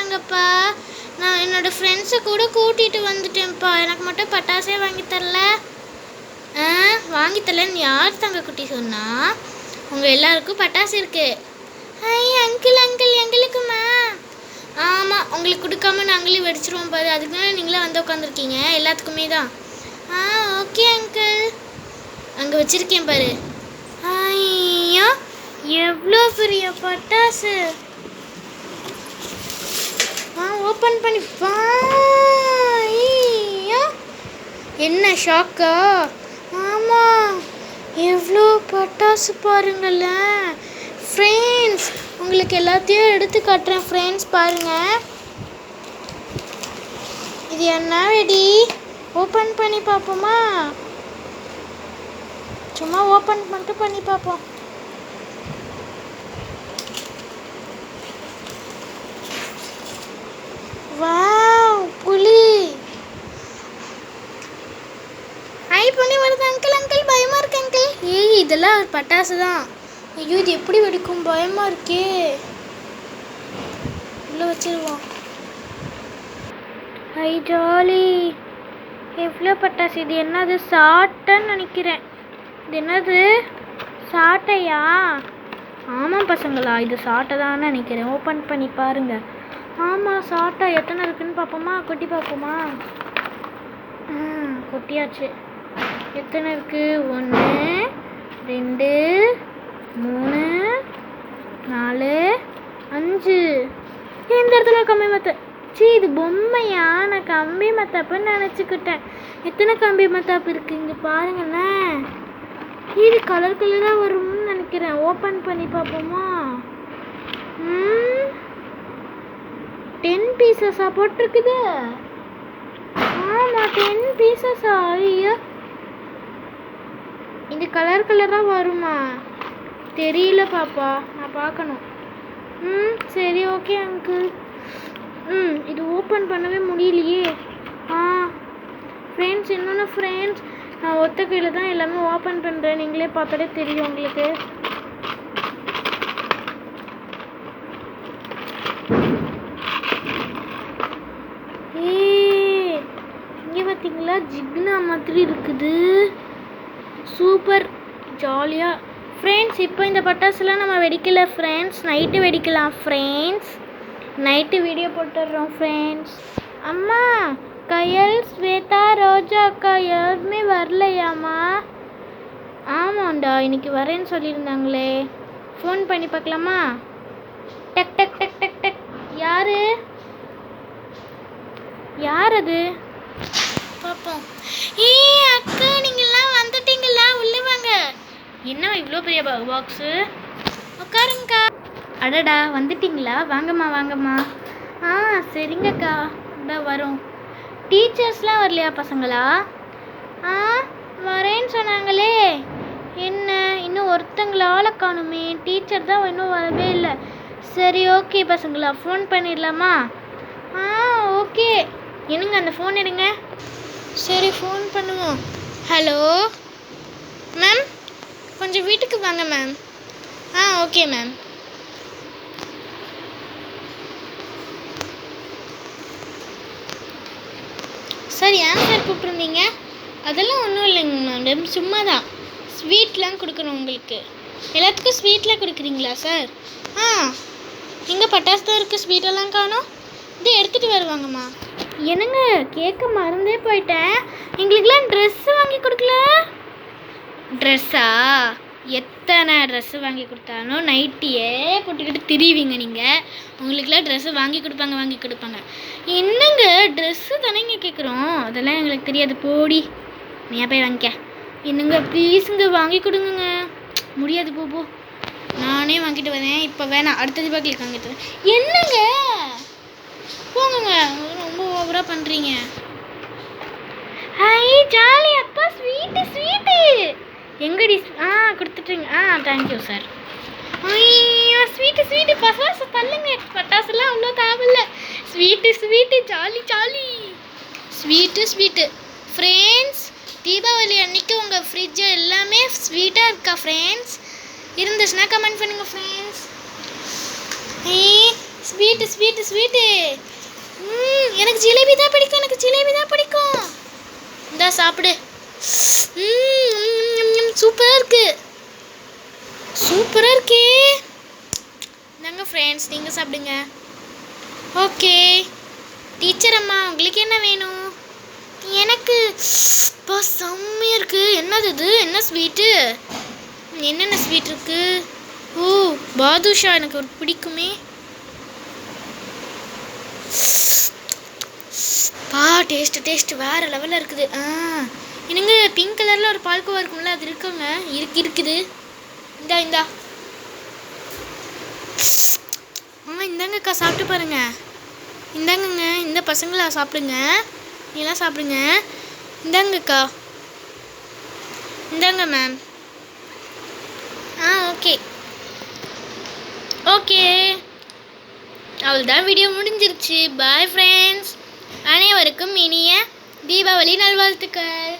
வராங்கப்பா. நான் என்னோடய ஃப்ரெண்ட்ஸை கூட கூட்டிகிட்டு வந்துட்டேன்ப்பா. எனக்கு மட்டும் பட்டாசே வாங்கி தரல. வாங்கி தரலன்னு யார் தங்க குட்டி சொன்னா? உங்கள் எல்லாருக்கும் பட்டாசு இருக்குது. அங்கிள் எங்களுக்குமா? ஆமாம், உங்களுக்கு கொடுக்காம நாங்களே வெடிச்சிருவோம் பாரு. அதுக்கு தானே நீங்களே வந்து உட்காந்துருக்கீங்க. எல்லாத்துக்குமே தான். Okay uncle. அங்கே வச்சுருக்கேன் பாரு. ஐயா, எவ்வளோ பெரிய பட்டாசு. ஓப்பன் பண்ணி என்ன ஷாக்கா? ஆமாம், எவ்வளோ பட்டாசு பாருங்களேன் ஃப்ரெண்ட்ஸ். உங்களுக்கு எல்லாத்தையும் எடுத்து காட்டுறேன் ஃப்ரெண்ட்ஸ், பாருங்கள். இது என்ன வெடி? ஓப்பன் பண்ணி பார்ப்போமா? சும்மா ஓப்பன் மட்டும் பண்ணி பார்ப்போம். வாவ், புலி. பண்ணி வருது அங்கிள். பயமா இருக்கு அங்கிள். இதெல்லாம் ஒரு பட்டாசு தான். ஐயோ, இது எப்படி வெடிக்கும்? பயமா இருக்கே. உள்ள வச்சிருவோம். ஐ ஜாலி. எவ்வளோ பட்டாசு. இது என்னது? சாட்டைன்னு நினைக்கிறேன். இது என்னது? சாட்டையா? ஆமாம் பசங்களா, இது சாட்டை தான் நினைக்கிறேன். ஓப்பன் பண்ணி பாருங்க. ஆமாம், சாட்டை. எத்தனை இருக்குன்னு பார்ப்போமா? கொட்டி பார்ப்போமா? கொட்டியாச்சு. எத்தனை இருக்குது? 1 2 3 4 5. இந்த இடத்துல கம்பி மத்த. இது பொம்மையா? நான் கம்பி மத்தாப்புன்னு நினச்சிக்கிட்டேன். எத்தனை கம்பி மத்தாப்பு இருக்குது இங்கே பாருங்களேன். இது கலர் கலராக வரும்னு நினைக்கிறேன். ஓப்பன் பண்ணி பார்ப்போமா? 10 பீசஸா போட்டிருக்குது. ஆமாம், 10 பீசஸா? ஐயோ, இது கலர் கலராக வருமா? தெரியல பாப்பா, நான் பார்க்கணும். சரி, ஓகே அங்கிள். இது ஓப்பன் பண்ணவே முடியலையே. ஃப்ரெண்ட்ஸ், இன்னொன்று ஃப்ரெண்ட்ஸ், நான் ஒத்த கையில் தான் எல்லாமே ஓப்பன் பண்ணுறேன். நீங்களே பார்த்தாலே தெரியும் உங்களுக்கு. இங்கே பார்த்தீங்களா? ஜிக்னா மாதிரி இருக்குது. சூப்பர் ஜாலியாக. ஃப்ரெண்ட்ஸ், இப்போ இந்த பட்டாசுலாம் நம்ம வெடிக்கலை ஃப்ரெண்ட்ஸ். நைட்டு வெடிக்கலாம் ஃப்ரெண்ட்ஸ். நைட்டு வீடியோ போட்டுடுறோம் ஃப்ரெண்ட்ஸ். அம்மா, கயல், ஸ்வேதா, ரோஜா அக்கா யாருமே வரலையாம்மா? ஆமாண்டா, இன்னைக்கு வரேன்னு சொல்லியிருந்தாங்களே. ஃபோன் பண்ணி பார்க்கலாமா? டக் டக் டக் டக் டக். யார் அது? பார்ப்போம். அக்கா, நீங்கள்லாம் வந்துட்டீங்களா? உள்ளே வாங்க. என்ன இவ்வளோ பெரிய பாக்ஸு? உட்காருங்கக்கா. அடடா, வந்துட்டிங்களா? வாங்கம்மா. சரிங்கக்கா, இந்த வரோம். டீச்சர்ஸ்லாம் வரலையா பசங்களா? வரேன்னு சொன்னாங்களே. என்ன இன்னும் ஒருத்தங்களால் காணுமே. டீச்சர் தான் இன்னும் வரவே இல்லை. சரி, ஓகே பசங்களா, ஃபோன் பண்ணிடலாமா? ஓகே. என்னங்க, அந்த ஃபோன் எடுங்க. சரி, ஃபோன் பண்ணுவோம். ஹலோ மேம், கொஞ்சம் வீட்டுக்கு வாங்க மேம். Okay ma'am. சார், ஏன் சார் கூப்பிட்ருந்தீங்க? அதெல்லாம் ஒன்றும் இல்லைங்க மேடம், சும்மா தான். ஸ்வீட்லாம் கொடுக்கணும் உங்களுக்கு. எல்லாத்துக்கும் ஸ்வீட்லாம் கொடுக்குறீங்களா சார்? இங்கே பட்டாசு தான் இருக்குது, ஸ்வீட்டெல்லாம் காணோம். இது எடுத்துகிட்டு வருவாங்கம்மா. என்னங்க, கேட்க மறந்தே போயிட்டேன். எங்களுக்கெல்லாம் ட்ரெஸ்ஸு வாங்கி கொடுக்கல. ட்ரெஸ்ஸா? எத்தனை ட்ரெஸ்ஸு வாங்கி கொடுத்தாலும் நைட்டியே போட்டுக்கிட்டு திரிவீங்க நீங்கள். உங்களுக்குலாம் ட்ரெஸ்ஸு வாங்கி கொடுப்பாங்க. என்னங்க, ட்ரெஸ்ஸு தானேங்க கேட்குறோம். அதெல்லாம் எங்களுக்கு தெரியாது, போடி. நீ போய் வாங்கிக்க. என்னங்க ப்ளீஸுங்க, வாங்கி கொடுங்க. முடியாது, போ. நானே வாங்கிட்டு வரேன். இப்போ வேணாம், அடுத்தது பாக்கில் வாங்கிட்டு வரேன். என்னங்க, போங்க, ரொம்ப ஓவராக பண்ணுறீங்க. ஜாலி. அப்பா, ஸ்வீட்டு எங்கடி? கொடுத்துட்டுங்க. Thank you sir. ஐயோ, ஸ்வீட்டு பசங்க தள்ளுங்க. பட்டாசுலாம் அவ்வளோ தேவையில்ல. Sweet jolly. Sweet friends, Deepavali அன்னைக்கு உங்கள் ஃப்ரிட்ஜு எல்லாமே ஸ்வீட்டாக இருக்கா ஃப்ரெண்ட்ஸ்? இருந்துச்சுன்னா கமெண்ட் பண்ணுங்கள் ஃப்ரெண்ட்ஸ். Sweet sweet sweet. எனக்கு ஜிலேபி தான் பிடிக்கும், எனக்கு ஜிலேபி தான் பிடிக்கும். இந்தா சாப்பிடு. சூப்பராக இருக்கு, சூப்பராக இருக்கே. இந்தாங்க ஃப்ரெண்ட்ஸ், நீங்கள் சாப்பிடுங்க. ஓகே டீச்சர் அம்மா, உங்களுக்கு என்ன வேணும்? எனக்கு செம்மையாக இருக்குது. என்னது இது? என்ன ஸ்வீட்டு? என்னென்ன ஸ்வீட் இருக்குது? ஓ பாதுஷா, எனக்கு ஒரு பிடிக்குமே. டேஸ்ட்டு வேறு லெவலில் இருக்குது. என்னங்க பிங்க் கலரில் ஒரு பால்கோவா இருக்கும்ல, அது இருக்குங்க. இருக்குது. இந்தா இந்தாங்கக்கா, சாப்பிட்டு பாருங்க. இந்தாங்கங்க, இந்த பசங்களா சாப்பிடுங்க, நீலாம் சாப்பிடுங்க. இந்தாங்கக்கா, இந்தாங்க மேம். ஓகே ஓகே, அவ்வளோதான், வீடியோ முடிஞ்சிருச்சு. பாய் ஃப்ரெண்ட்ஸ், அனைவருக்கும் இனிய தீபாவளி நல்வாழ்த்துக்கள்.